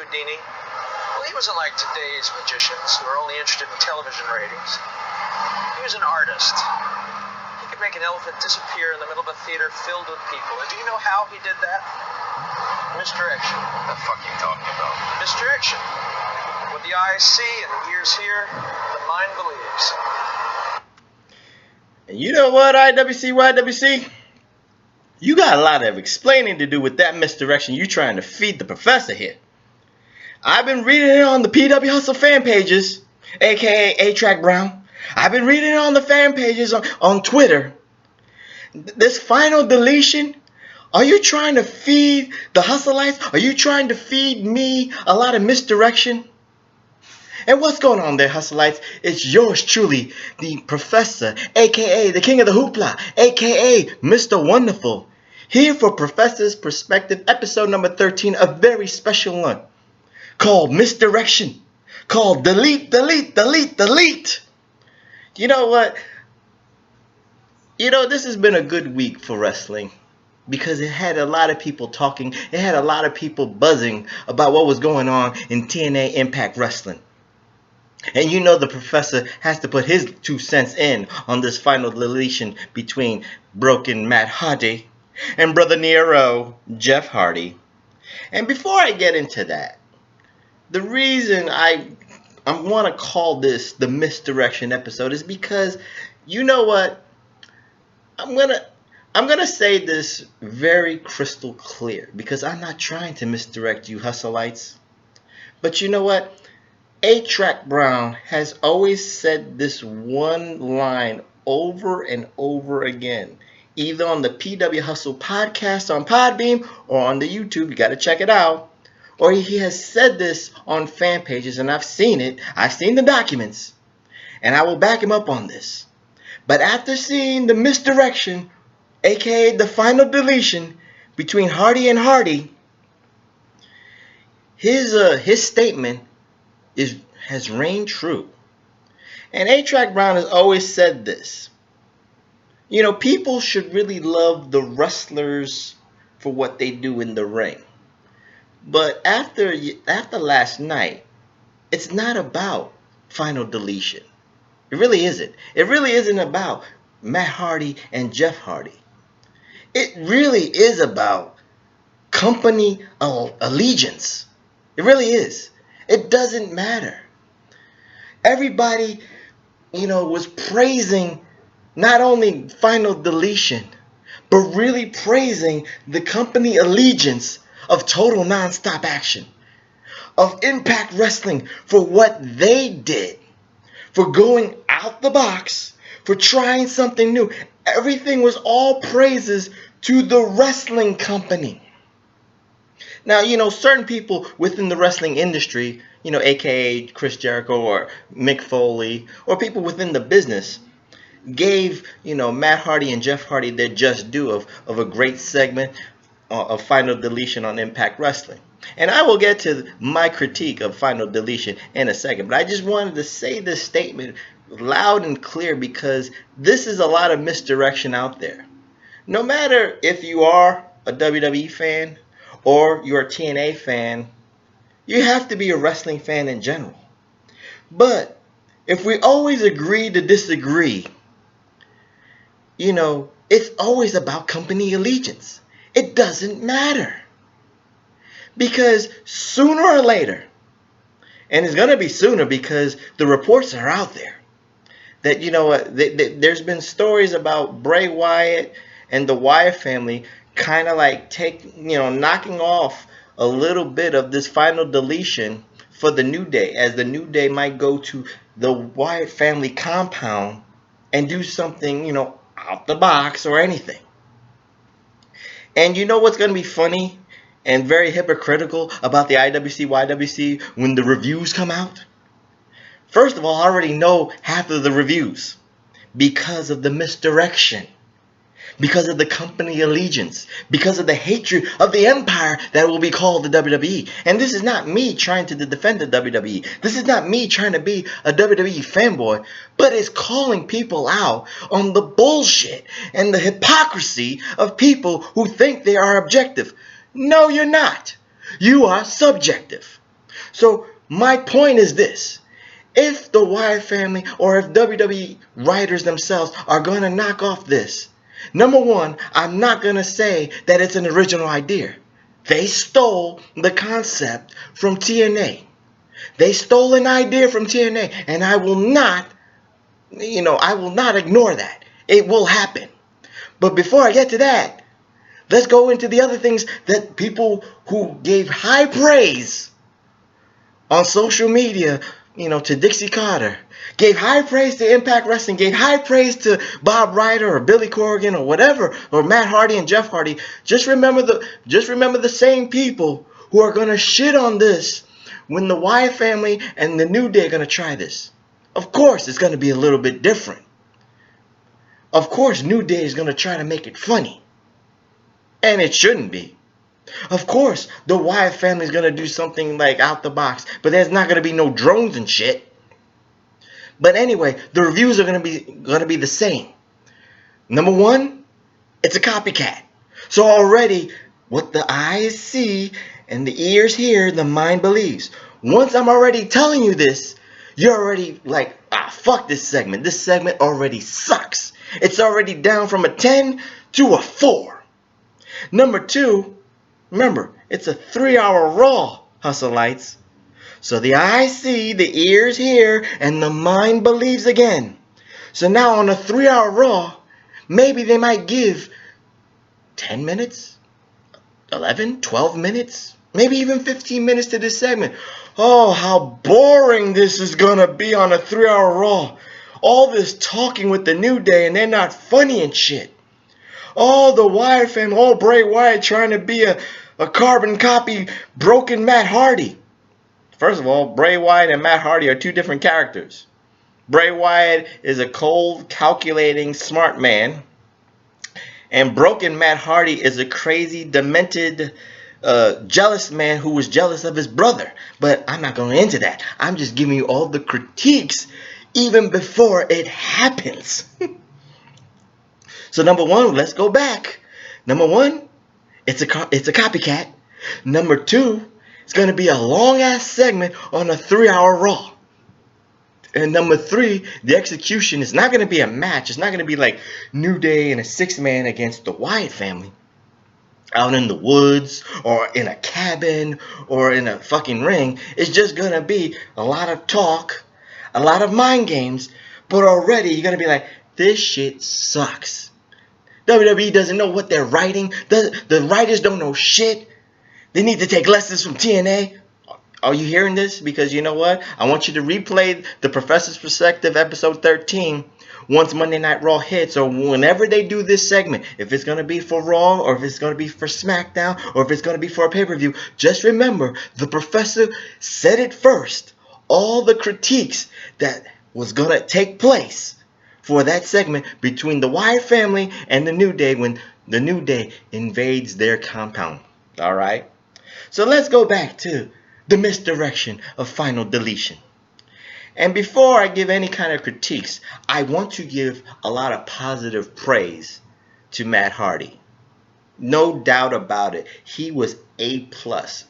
Houdini? Well, he wasn't like today's magicians who are only interested in television ratings. He was an artist. He could make an elephant disappear in the middle of a theater filled with people. And do you know how he did that? Misdirection. What the fuck are you talking about? Misdirection. What the eyes see and the ears hear, the mind believes. And you know what, YWC? You got a lot of explaining to do with that misdirection you trying to feed the professor here. I've been reading it on the PW Hustle fan pages, aka A-Track Brown. I've been reading it on the fan pages on Twitter. This final deletion, are you trying to feed the Hustleites? Are you trying to feed me a lot of misdirection? And what's going on there, Hustleites? It's yours truly, the Professor, aka the King of the Hoopla, aka Mr. Wonderful, here for Professor's Perspective, episode number 13, a very special one, called Misdirection, called Delete. You know what? This has been a good week for wrestling, because it had a lot of people talking, it had a lot of people buzzing about what was going on in TNA Impact Wrestling. And the professor has to put his 2 cents in on this final deletion between broken Matt Hardy and brother Nero, Jeff Hardy. And before I get into that, the reason I want to call this the misdirection episode is because, you know what? I'm gonna say this very crystal clear, because I'm not trying to misdirect you, Hustleites. But you know what? A-Track Brown has always said this one line over and over again, either on the PW Hustle podcast on Podbeam or on the YouTube. You got to check it out. Or he has said this on fan pages, and I've seen it. I've seen the documents, and I will back him up on this. But after seeing the misdirection, aka the final deletion between Hardy and Hardy, his statement has reigned true. And A-Track Brown has always said this. People should really love the wrestlers for what they do in the ring. But after last night, it's not about final deletion. It really isn't. It really isn't about Matt Hardy and Jeff Hardy. It really is about company allegiance. It really is. It doesn't matter. Everybody, was praising not only final deletion, but really praising the company allegiance of Total Nonstop Action, of Impact Wrestling, for what they did, for going out the box, for trying something new. Everything was all praises to the wrestling company. Now, certain people within the wrestling industry, aka Chris Jericho or Mick Foley, or people within the business, gave, Matt Hardy and Jeff Hardy their just due of a great segment of Final Deletion on Impact Wrestling. And I will get to my critique of Final Deletion in a second, but I just wanted to say this statement loud and clear, because this is a lot of misdirection out there. No matter if you are a WWE fan or you're a TNA fan, you have to be a wrestling fan in general. But if we always agree to disagree, it's always about company allegiance. It doesn't matter. Because sooner or later, and it's going to be sooner because the reports are out there, that, there's been stories about Bray Wyatt and the Wyatt family kind of like knocking off a little bit of this final deletion for the New Day, as the New Day might go to the Wyatt family compound and do something, out the box or anything. And you know what's going to be funny and very hypocritical about the IWC YWC when the reviews come out? First of all, I already know half of the reviews because of the misdirection, because of the company allegiance, because of the hatred of the empire that will be called the WWE. And this is not me trying to defend the WWE. This is not me trying to be a WWE fanboy, but it's calling people out on the bullshit and the hypocrisy of people who think they are objective. No, you're not. You are subjective. So my point is this. If the Wyatt family or if WWE writers themselves are going to knock off this, number one, I'm not going to say that it's an original idea. They stole the concept from TNA. They stole an idea from TNA, and I will not ignore that. It will happen. But before I get to that, let's go into the other things that people who gave high praise on social media, to Dixie Carter, gave high praise to Impact Wrestling, gave high praise to Bob Ryder or Billy Corgan or whatever, or Matt Hardy and Jeff Hardy. Just remember the same people who are gonna shit on this when the Wyatt family and the New Day are gonna try this. Of course, it's gonna be a little bit different. Of course, New Day is gonna try to make it funny, and it shouldn't be. Of course, the Wyatt family is gonna do something like out the box, but there's not gonna be no drones and shit. But anyway, the reviews are gonna be the same. Number one, it's a copycat. So already, what the eyes see and the ears hear, the mind believes. Once I'm already telling you this, you're already like, fuck this segment. This segment already sucks. It's already down from a 10 to a 4. Number two, remember, it's a 3-hour Raw, Hustleites. So the eyes see, the ears hear, and the mind believes again. So now on a 3-hour Raw, maybe they might give 10 minutes, 11, 12 minutes, maybe even 15 minutes to this segment. Oh, how boring this is going to be on a 3-hour Raw. All this talking with the New Day, and they're not funny and shit. All the Wyatt family, all Bray Wyatt trying to be a carbon copy broken Matt Hardy. First of all, Bray Wyatt and Matt Hardy are two different characters. Bray Wyatt is a cold, calculating, smart man. And broken Matt Hardy is a crazy, demented, jealous man who was jealous of his brother. But I'm not going into that. I'm just giving you all the critiques even before it happens. So number one, let's go back. Number one, it's a copycat. Number two, it's going to be a long-ass segment on a 3-hour Raw. And number three, the execution is not going to be a match. It's not going to be like New Day and a 6-man against the Wyatt family out in the woods or in a cabin or in a fucking ring. It's just going to be a lot of talk, a lot of mind games, but already you're going to be like, this shit sucks. WWE doesn't know what they're writing. The writers don't know shit. They need to take lessons from TNA. Are you hearing this? Because you know what? I want you to replay the Professor's Perspective episode 13 once Monday Night Raw hits, or whenever they do this segment. If it's going to be for Raw, or if it's going to be for Smackdown, or if it's going to be for a pay-per-view, just remember, the Professor said it first. All the critiques that was going to take place for that segment between the Wyatt family and the New Day when the New Day invades their compound. Alright? So let's go back to the misdirection of Final Deletion. And before I give any kind of critiques, I want to give a lot of positive praise to Matt Hardy. No doubt about it. He was A+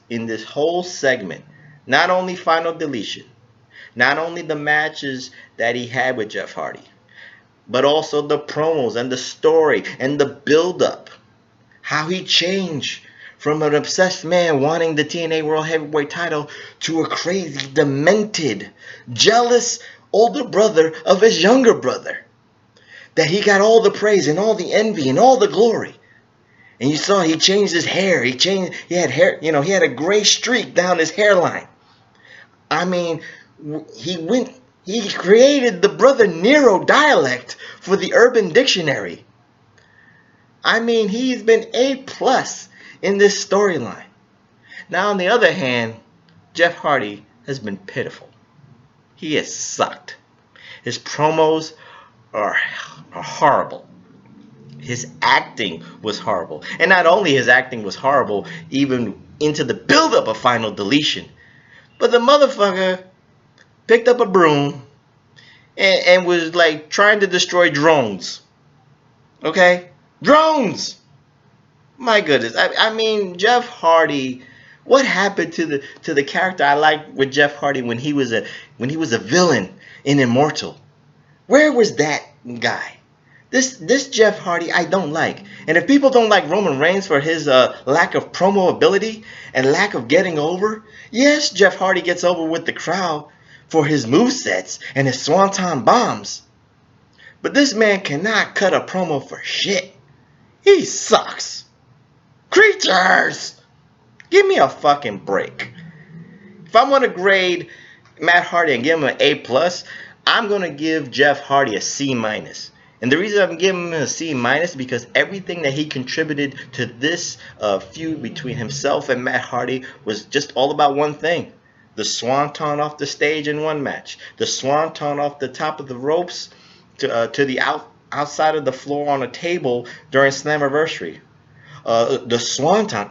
in this whole segment. Not only Final Deletion, not only the matches that he had with Jeff Hardy, but also the promos and the story and the build-up. How he changed from an obsessed man wanting the TNA World Heavyweight title to a crazy, demented, jealous older brother of his younger brother. That he got all the praise and all the envy and all the glory. And you saw he changed his hair. He had hair, he had a gray streak down his hairline. I mean, he created the brother Nero dialect for the Urban Dictionary. I mean, he's been A+ in this storyline. Now, on the other hand, Jeff Hardy has been pitiful. He has sucked. His promos are horrible. His acting was horrible. And not only his acting was horrible, even into the build-up of Final Deletion, but the motherfucker picked up a broom and was like trying to destroy drones. Okay? Drones! My goodness. I mean, Jeff Hardy What happened to the character I liked with Jeff Hardy when he was a villain in Immortal? Where was that guy? This Jeff Hardy I don't like. And if people don't like Roman Reigns for his lack of promo ability and lack of getting over, yes, Jeff Hardy gets over with the crowd for his movesets and his swanton bombs. But this man cannot cut a promo for shit. He sucks. Creatures! Give me a fucking break. If I'm going to grade Matt Hardy and give him an A+, I'm going to give Jeff Hardy a C-. And the reason I'm giving him a C- because everything that he contributed to this feud between himself and Matt Hardy was just all about one thing. The swanton off the stage in one match. The swanton off the top of the ropes to the outside of the floor on a table during Slammiversary. The swanton,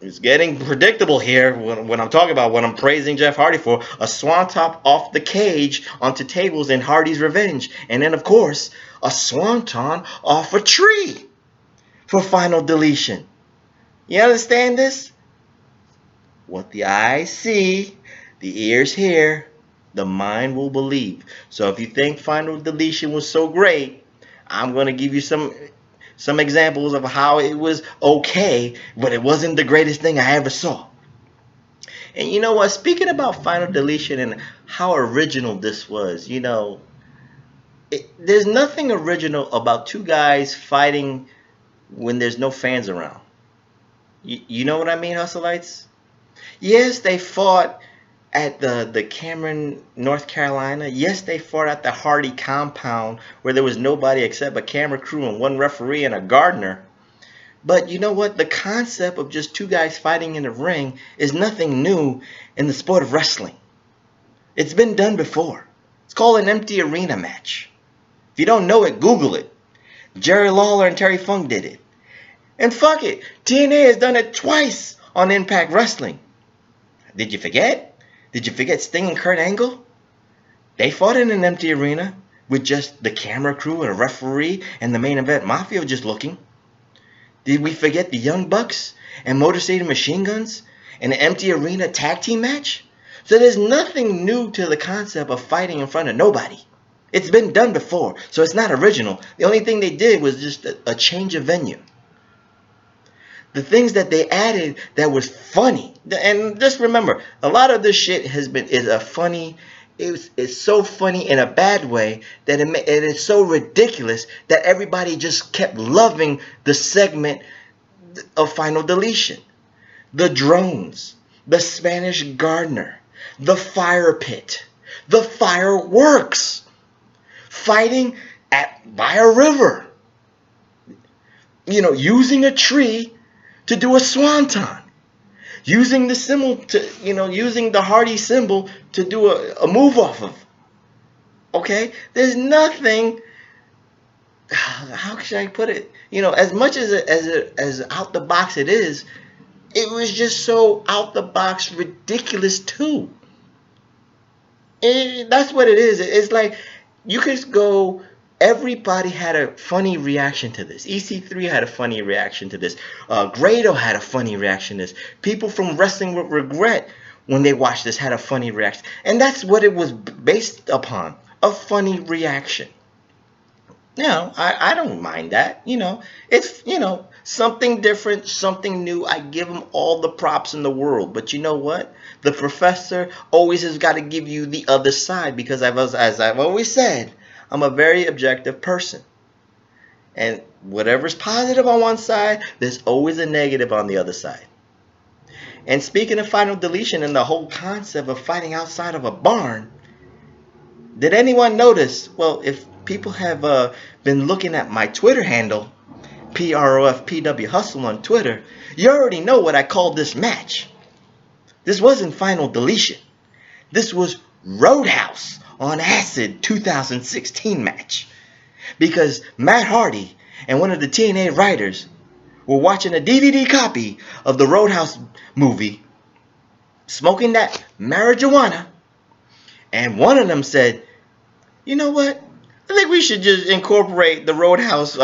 it's getting predictable here when I'm talking about what I'm praising Jeff Hardy for. A swanton off the cage onto tables in Hardy's Revenge. And then, of course, a swanton off a tree for Final Deletion. You understand this? What the eyes see, the ears hear, the mind will believe. So if you think Final Deletion was so great, I'm going to give you some examples of how it was okay, but it wasn't the greatest thing I ever saw. And you know what? Speaking about Final Deletion and how original this was, there's nothing original about two guys fighting when there's no fans around. You know what I mean, Hustleites? Yes, they fought at the Cameron, North Carolina. Yes, they fought at the Hardy compound where there was nobody except a camera crew and one referee and a gardener. But you know what? The concept of just two guys fighting in the ring is nothing new in the sport of wrestling. It's been done before. It's called an empty arena match. If you don't know it, Google it. Jerry Lawler and Terry Funk did it. And fuck it, TNA has done it twice on Impact Wrestling. Did you forget? Did you forget Sting and Kurt Angle? They fought in an empty arena with just the camera crew and a referee and the main event Mafia just looking. Did we forget the Young Bucks and Motor City Machine Guns in an empty arena tag team match? So there's nothing new to the concept of fighting in front of nobody. It's been done before, so it's not original. The only thing they did was just a change of venue. The things that they added that was funny, and just remember, a lot of this shit is so funny in a bad way that it is so ridiculous that everybody just kept loving the segment of Final Deletion. The drones, the Spanish gardener, the fire pit, the fireworks, fighting by a river, using a tree to do a swanton, using the symbol using the Hardy symbol to do a move off of. Okay, there's nothing. How should I put it? As much as out the box it is, it was just so out the box ridiculous too. That's what it is. It's like you could go. Everybody had a funny reaction to this. EC3 had a funny reaction to this. Grado had a funny reaction to this. People from Wrestling with Regret, when they watched this, had a funny reaction. And that's what it was based upon, a funny reaction. Now, I don't mind that. It's, something different, something new. I give them all the props in the world. But you know what? The professor always has got to give you the other side because, as I've always said, I'm a very objective person. And whatever's positive on one side, there's always a negative on the other side. And speaking of Final Deletion and the whole concept of fighting outside of a barn, did anyone notice? Well, if people have been looking at my Twitter handle, PROFPW Hustle on Twitter, you already know what I called this match. This wasn't Final Deletion. This was Roadhouse on Acid 2016 match. Because Matt Hardy and one of the TNA writers were watching a DVD copy of the Roadhouse movie, smoking that marijuana, and one of them said, you know what? I think we should just incorporate the Roadhouse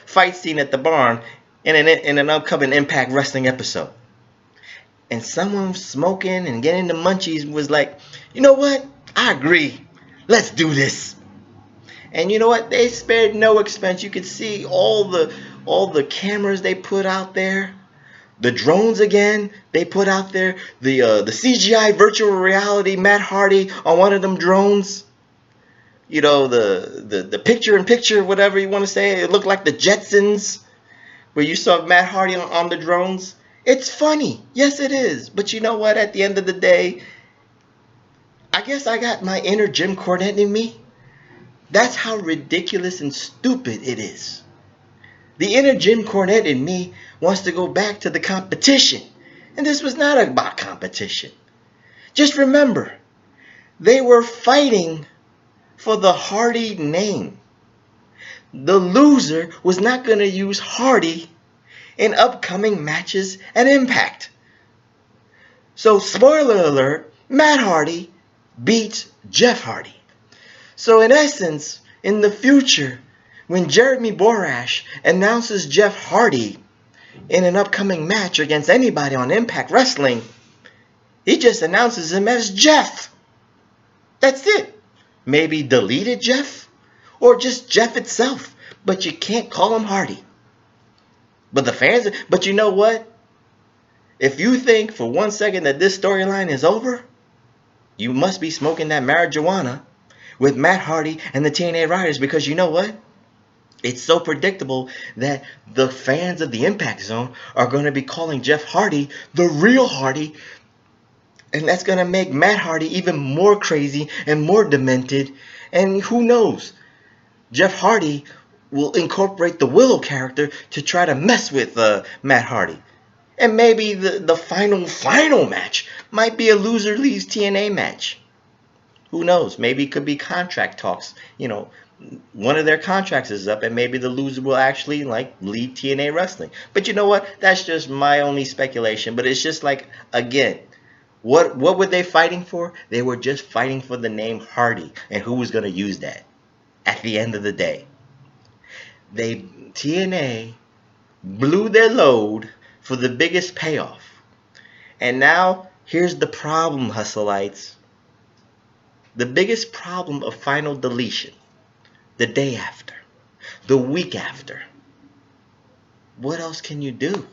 fight scene at the barn in an upcoming Impact Wrestling episode. and someone smoking and getting the munchies was like, you know what? I agree. Let's do this. And you know what? They spared no expense. You could see all the cameras they put out there. The drones again, they put out there. The CGI virtual reality Matt Hardy on one of them drones. You know, the picture in picture, whatever you want to say. It looked like the Jetsons, where you saw Matt Hardy on the drones. It's funny. Yes, it is. But you know what? At the end of the day, I guess I got my inner Jim Cornette in me. That's how ridiculous and stupid it is. The inner Jim Cornette in me wants to go back to the competition. And this was not about competition. Just remember, they were fighting for the Hardy name. The loser was not going to use Hardy in upcoming matches at Impact. So, spoiler alert, Matt Hardy beats Jeff Hardy. So, in essence, in the future, when Jeremy Borash announces Jeff Hardy in an upcoming match against anybody on Impact Wrestling, he just announces him as Jeff. That's it. Maybe deleted Jeff, or just Jeff itself, but you can't call him Hardy. But you know what? If you think for 1 second that this storyline is over, you must be smoking that marijuana with Matt Hardy and the TNA Riders, because you know what? It's so predictable that the fans of the Impact Zone are going to be calling Jeff Hardy the real Hardy, and that's going to make Matt Hardy even more crazy and more demented. And who knows? Jeff Hardy will incorporate the Willow character to try to mess with Matt Hardy. And maybe the final match might be a loser leaves TNA match. Who knows? Maybe it could be contract talks. You know, one of their contracts is up, and maybe the loser will actually leave TNA Wrestling. But you know what? That's just my only speculation. But it's just like, again, what were they fighting for? They were just fighting for the name Hardy, and who was going to use that at the end of the day. TNA blew their load for the biggest payoff. And now, here's the problem, Hustleites. The biggest problem of Final Deletion, the day after, the week after. What else can you do?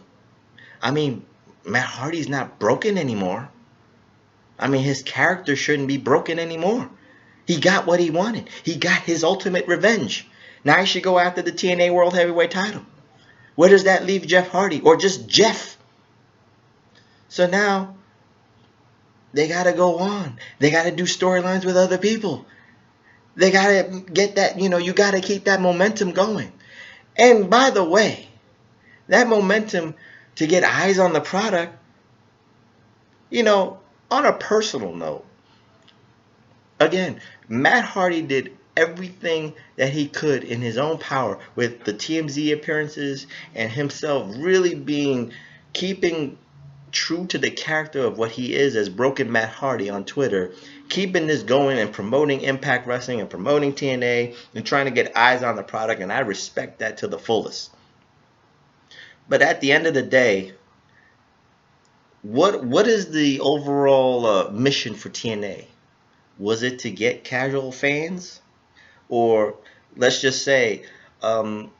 I mean, Matt Hardy's not broken anymore. I mean, his character shouldn't be broken anymore. He got what he wanted. He got his ultimate revenge. Now he should go after the TNA World Heavyweight title. Where does that leave Jeff Hardy? Or just Jeff? So now, they got to go on. They got to do storylines with other people. They got to get that, you got to keep that momentum going. And by the way, that momentum to get eyes on the product, on a personal note, again, Matt Hardy did everything that he could in his own power with the TMZ appearances and himself really keeping true to the character of what he is as Broken Matt Hardy on Twitter, keeping this going and promoting Impact Wrestling and promoting TNA and trying to get eyes on the product, and I respect that to the fullest. But at the end of the day, what is the overall mission for TNA? Was it to get casual fans? Or let's just say, and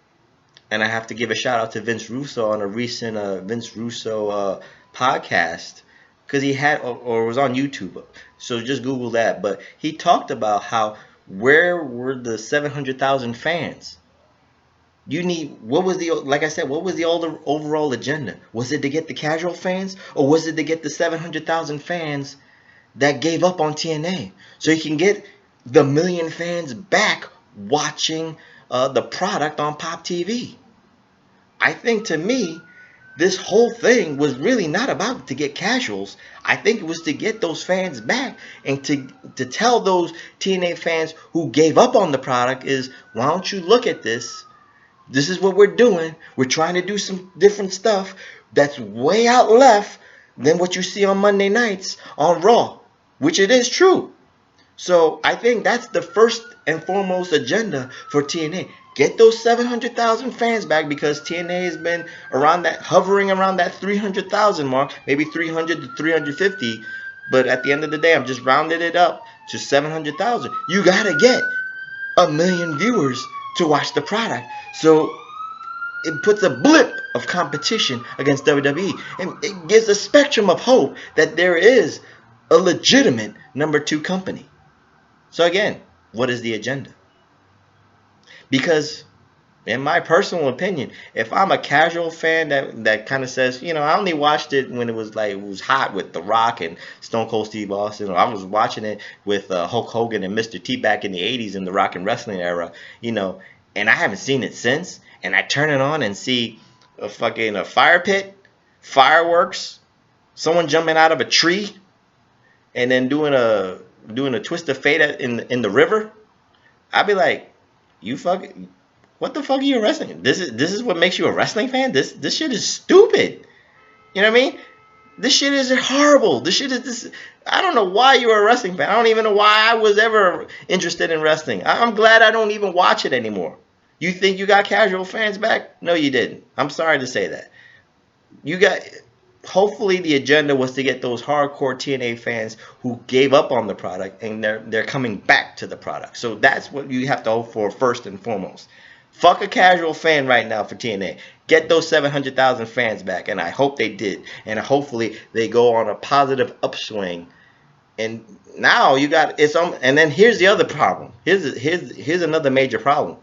I have to give a shout out to Vince Russo on a recent Vince Russo podcast, because he had, or was on YouTube, so just Google that. But he talked about where were the 700,000 fans? What was the overall agenda? Was it to get the casual fans, or was it to get the 700,000 fans that gave up on TNA, so you can get the million fans back watching the product on Pop TV? I think, to me, this whole thing was really not about to get casuals. I think it was to get those fans back and to tell those TNA fans who gave up on the product is, why don't you look at this? This is what we're doing. We're trying to do some different stuff that's way out left than what you see on Monday nights on Raw, which it is true. So I think that's the first and foremost agenda for TNA. Get those 700,000 fans back, because TNA has been hovering around that 300,000 mark, maybe 300 to 350. But at the end of the day, I'm just rounding it up to 700,000. You gotta get 1 million viewers to watch the product. So it puts a blip of competition against WWE, and it gives a spectrum of hope that there is a legitimate number 2 company. So again, what is the agenda? Because in my personal opinion, if I'm a casual fan that kind of says, I only watched it when it was hot with The Rock and Stone Cold Steve Austin, or I was watching it with Hulk Hogan and Mr. T back in the 80s in the rock and wrestling era, and I haven't seen it since, and I turn it on and see a fire pit, fireworks, someone jumping out of a tree, and then doing a twist of fate in the river, I'd be like, what the fuck are you wrestling? This is what makes you a wrestling fan? This shit is stupid. You know what I mean? This shit is horrible. This shit is this. I don't know why you're a wrestling fan. I don't even know why I was ever interested in wrestling. I'm glad I don't even watch it anymore. You think you got casual fans back? No, you didn't. I'm sorry to say that. Hopefully the agenda was to get those hardcore TNA fans who gave up on the product, and they're coming back to the product. So that's what you have to hope for first and foremost. Fuck a casual fan right now for TNA. Get those 700,000 fans back, and I hope they did. And hopefully they go on a positive upswing. And now you got it's and then here's the other problem. Here's another major problem.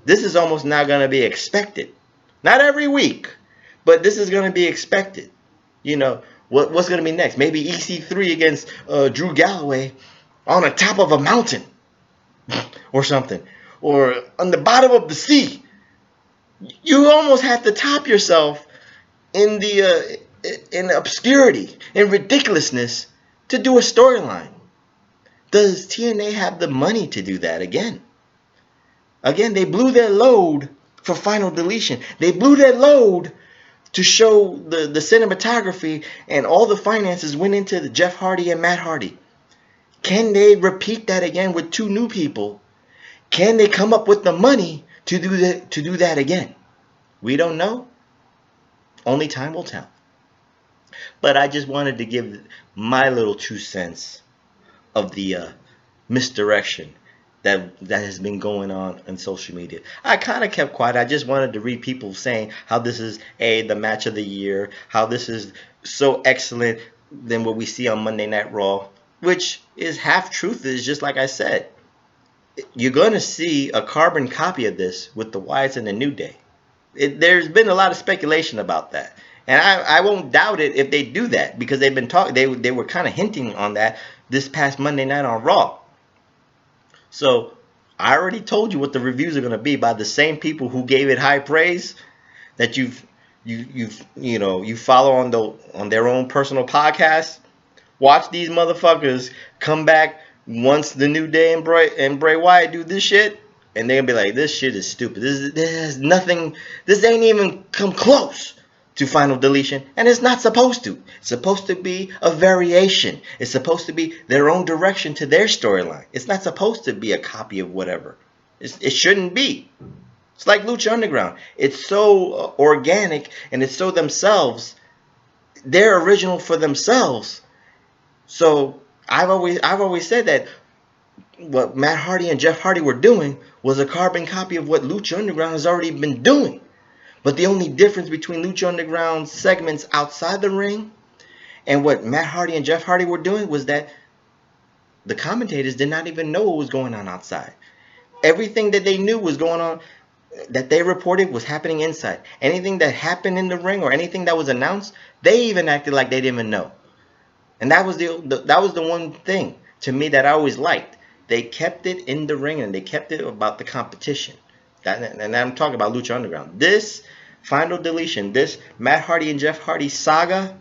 This is almost now going to be expected. Not every week, but this is going to be expected. What's going to be next? Maybe EC3 against Drew Galloway on the top of a mountain or something. Or on the bottom of the sea. You almost have to top yourself in obscurity, in ridiculousness, to do a storyline. Does TNA have the money to do that again? Again, they blew their load for Final Deletion. They blew their load to show the cinematography, and all the finances went into the Jeff Hardy and Matt Hardy. Can they repeat that again with 2 new people? Can they come up with the money to do that again? We don't know. Only time will tell. But I just wanted to give my little 2 cents of the misdirection that has been going on social media. I kind of kept quiet. I just wanted to read people saying how this is the match of the year, how this is so excellent than what we see on Monday Night Raw, which is half truth. Is just like I said. You're going to see a carbon copy of this with the Wyatts and the New Day. There's been a lot of speculation about that. And I won't doubt it if they do that, because they've been talking. They were kind of hinting on that this past Monday night on Raw. So I already told you what the reviews are going to be by the same people who gave it high praise that you follow on their own personal podcasts. Watch these motherfuckers come back once the New Day and Bray Wyatt do this shit, and they're gonna be like, this shit is stupid. This ain't even come close to Final Deletion, and it's not supposed to. It's supposed to be a variation. It's supposed to be their own direction to their storyline. It's not supposed to be a copy of whatever. It shouldn't be. It's like Lucha Underground. It's so organic, and it's so themselves. They're original for themselves. So I've always said that what Matt Hardy and Jeff Hardy were doing was a carbon copy of what Lucha Underground has already been doing. But the only difference between Lucha Underground's segments outside the ring and what Matt Hardy and Jeff Hardy were doing was that the commentators did not even know what was going on outside. Everything that they knew was going on, that they reported, was happening inside. Anything that happened in the ring or anything that was announced, they even acted like they didn't even know. And that was the one thing to me that I always liked. They kept it in the ring, and they kept it about the competition. And I'm talking about Lucha Underground. This Final Deletion, this Matt Hardy and Jeff Hardy saga,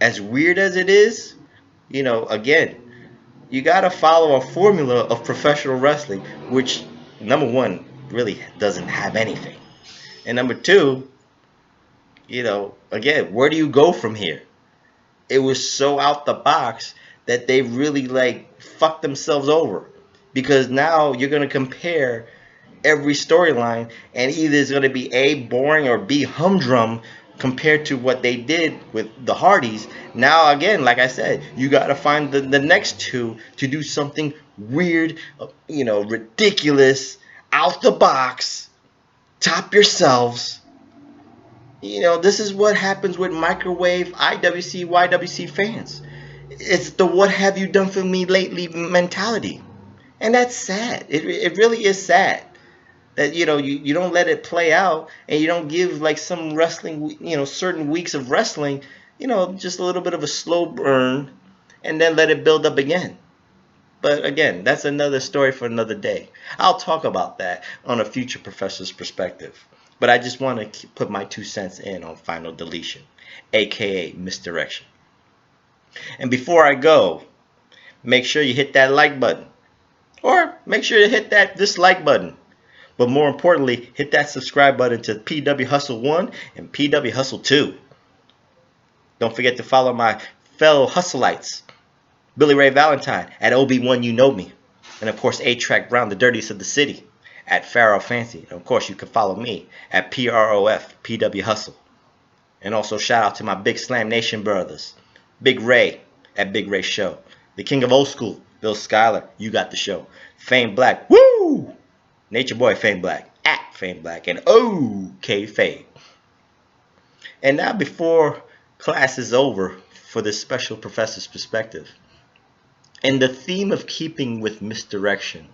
as weird as it is, again, you got to follow a formula of professional wrestling, which, number one, really doesn't have anything. And number two, again, where do you go from here? It was so out the box that they really fucked themselves over, because now you're going to compare every storyline, and either it's going to be A, boring, or B, humdrum compared to what they did with the Hardys. Now, again, like I said, you got to find the next two to do something weird, ridiculous, out the box, top yourselves. This is what happens with microwave IWC, YWC fans. It's the what have you done for me lately mentality. And that's sad. It really is sad that you don't let it play out, and you don't give like some wrestling, certain weeks of wrestling, just a little bit of a slow burn, and then let it build up again. But again, that's another story for another day. I'll talk about that on a future Professor's Perspective. But I just want to put my 2 cents in on Final Deletion, aka Misdirection. And before I go, make sure you hit that like button. Or make sure you hit that dislike button. But more importantly, hit that subscribe button to PW Hustle 1 and PW Hustle 2. Don't forget to follow my fellow hustleites, Billy Ray Valentine at OB1 You Know Me. And of course, A-Track Brown, the dirtiest of the city, at Pharaoh Fancy. And of course, you can follow me at PROF, PW Hustle. And also shout out to my Big Slam Nation brothers, Big Ray at Big Ray Show. The King of Old School, Bill Schuyler, you got the show. Fame Black, woo! Nature Boy Fame Black, at Fame Black, and OK Fame. And now before class is over for this special Professor's Perspective, in the theme of keeping with misdirection,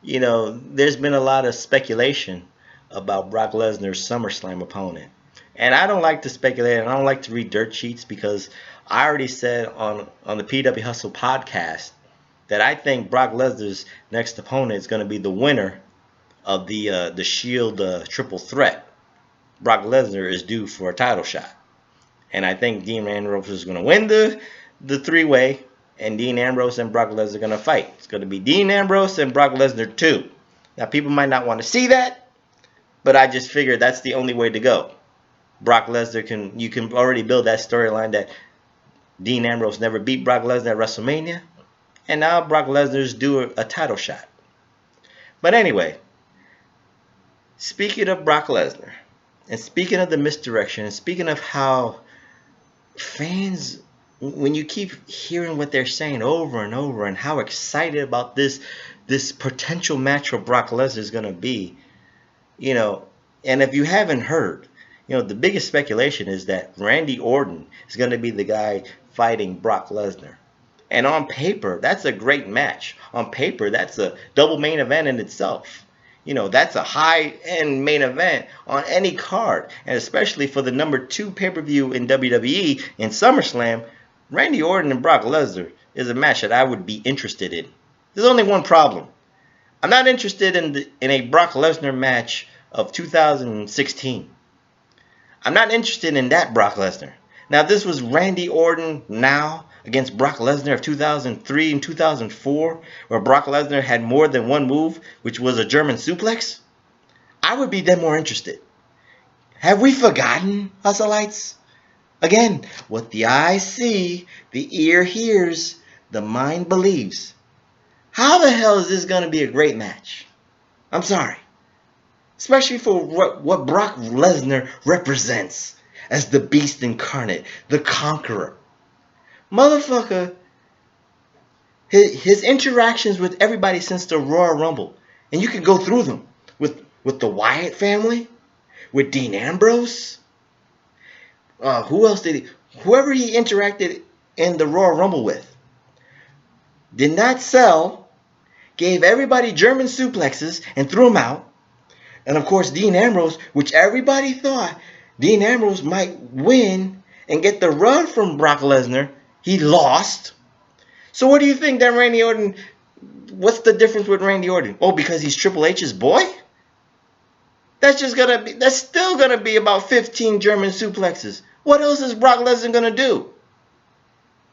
there's been a lot of speculation about Brock Lesnar's SummerSlam opponent. And I don't like to speculate, and I don't like to read dirt sheets, because I already said on the PW Hustle podcast that I think Brock Lesnar's next opponent is going to be the winner of the Shield triple threat. Brock Lesnar is due for a title shot. And I think Dean Ambrose is going to win the three-way, and Dean Ambrose and Brock Lesnar are going to fight. It's going to be Dean Ambrose and Brock Lesnar 2. Now, people might not want to see that, but I just figured that's the only way to go. Brock Lesnar you can already build that storyline that Dean Ambrose never beat Brock Lesnar at WrestleMania, and now Brock Lesnar's due a title shot. But anyway, speaking of Brock Lesnar, and speaking of the misdirection, and speaking of how fans, when you keep hearing what they're saying over and over, and how excited about this potential match for Brock Lesnar is going to be, and if you haven't heard, the biggest speculation is that Randy Orton is going to be the guy fighting Brock Lesnar. And on paper, that's a great match. On paper, that's a double main event in itself. That's a high-end main event on any card. And especially for the number 2 pay-per-view in WWE in SummerSlam, Randy Orton and Brock Lesnar is a match that I would be interested in. There's only one problem. I'm not interested in a Brock Lesnar match of 2016. I'm not interested in that Brock Lesnar. Now, if this was Randy Orton now against Brock Lesnar of 2003 and 2004, where Brock Lesnar had more than one move, which was a German suplex, I would be then more interested. Have we forgotten, Hustleites? Again, what the eye see, the ear hears, the mind believes. How the hell is this going to be a great match? I'm sorry. Especially for what Brock Lesnar represents as the beast incarnate, the conqueror. Motherfucker, his interactions with everybody since the Royal Rumble, and you can go through them with the Wyatt family, with Dean Ambrose. Who else did he? Whoever he interacted in the Royal Rumble with did not sell, gave everybody German suplexes and threw them out. And of course, Dean Ambrose, which everybody thought Dean Ambrose might win and get the run from Brock Lesnar, he lost. So what do you think that Randy Orton, what's the difference with Randy Orton? Oh, because he's Triple H's boy? That's still gonna be about 15 German suplexes. What else is Brock Lesnar gonna do?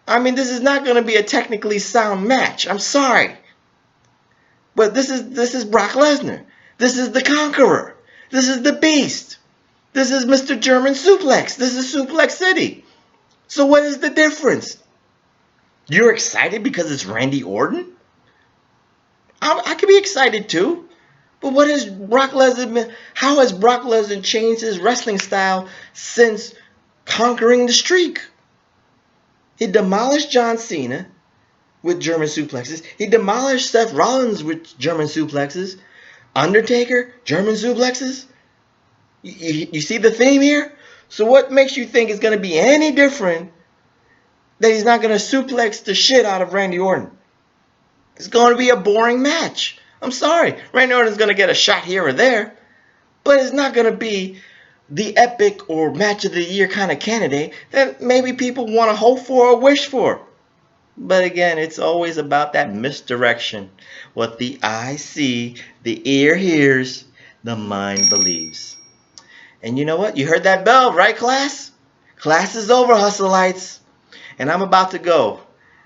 I mean, this is not gonna be a technically sound match. I'm sorry. But this is Brock Lesnar. This is the Conqueror. This is the Beast. This is Mr. German Suplex. This is Suplex City. So what is the difference? You're excited because it's Randy Orton? I could be excited too. But what has Brock Lesnar been? How has Brock Lesnar changed his wrestling style since conquering the streak? He demolished John Cena with German suplexes. He demolished Seth Rollins with German suplexes. Undertaker, German suplexes. You see the theme here? So what makes you think it's going to be any different that he's not going to suplex the shit out of Randy Orton? It's going to be a boring match. I'm sorry. Randy Orton's going to get a shot here or there, but it's not going to be the epic or match of the year kind of candidate that maybe people want to hope for or wish for. But again, it's always about that misdirection. What the eye see, the ear hears, the mind believes. And you know what? You heard that bell, right, class? Class is over, hustleites. And I'm about to go.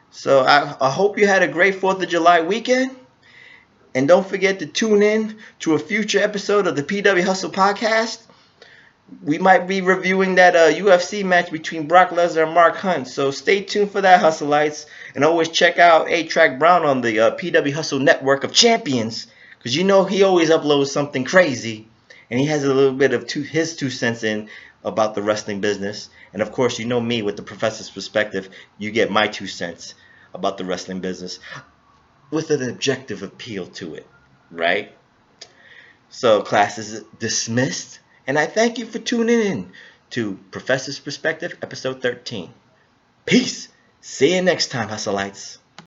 So I hope you had a great 4th of July weekend. And don't forget to tune in to a future episode of the PW Hustle podcast. We might be reviewing that UFC match between Brock Lesnar and Mark Hunt. So stay tuned for that, hustleites. And always check out A-Track Brown on the PW Hustle Network of Champions. Because you know he always uploads something crazy. And he has a little bit of his 2 cents in about the wrestling business. And of course, you know me with the professor's perspective. You get my 2 cents about the wrestling business with an objective appeal to it, right? So class is dismissed. And I thank you for tuning in to Professor's Perspective, episode 13. Peace. See you next time, hustleites.